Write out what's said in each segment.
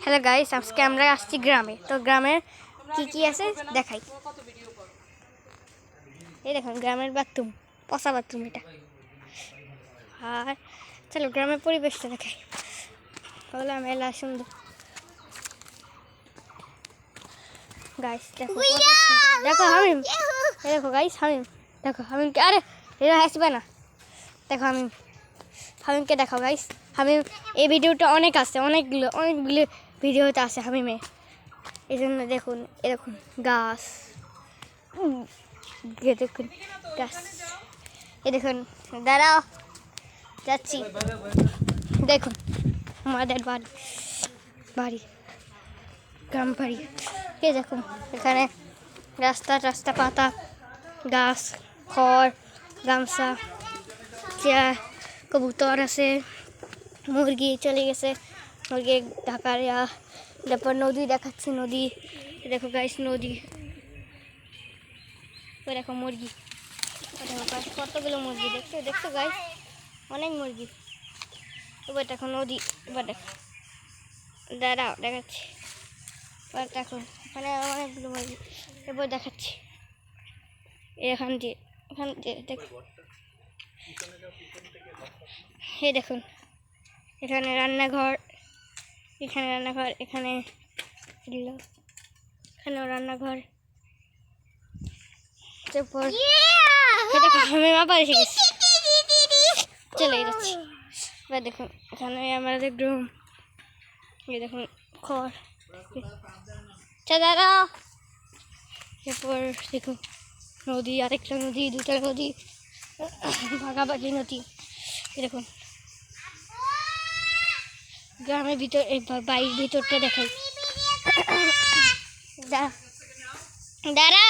Hello guys, আজকে আমরা আসছি গ্রামে। তো গ্রামের কি আছে দেখাই। এই দেখুন গ্রামের বাথরুম, পচা বাথরুম এটা। আর চলো গ্রামের পরিবেশটা দেখাই। হলো মেলা সুন্দর গাইস। দেখো দেখো হামিম, দেখো গাইস হামিম, দেখো হামিমকে। আরে এরা হাসবে না। দেখো হামিমকে দেখো গাইস। হামিম এই ভিডিওটা অনেক আছে, অনেকগুলো ভিডিওতে আছে হামিমে। এই জন্য দেখুন এরকম গাছ, দেখুন গাছ। এই দেখুন, দাঁড়াও যাচ্ছি। দেখুন আমাদের বাড়ি গ্রাম বাড়ি। এই দেখুন এখানে রাস্তা পাতা, গাছ, খড়, গামছা, চেয়ার, কবুতর আছে, মুরগি চলে গেছে, মুরগি ঢাকার। তারপর নদী দেখাচ্ছি, নদী দেখো গাইস, নদী। দেখো মুরগি, দেখো গাইস কতগুলো মুরগি, দেখছো গাইস, অনেক মুরগি। এবার দেখো নদী, এবার দেখো, দাঁড়াও দেখাচ্ছি। এবার দেখো এখানে অনেকগুলো মুরগি, এবার দেখাচ্ছি। এখান দিয়ে দেখো, এই দেখুন এখানে রান্নাঘর, এখানেও রান্নাঘর। তারপর আমি আবার এসে গেছি, চলে যাচ্ছি। এবার দেখুন এখানে আমাদের রুম, এই দেখুন খড়, দাদা। এরপর দেখুন নদী, আরেকটা নদী, দুটা নদী, ভাগাভাগি নদী। দেখুন গ্রামের ভিতর, বাড়ির ভিতরটা দেখাই। দাঁড়া,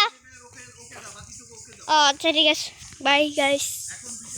ও আচ্ছা ঠিক আছে, বাই গাইস।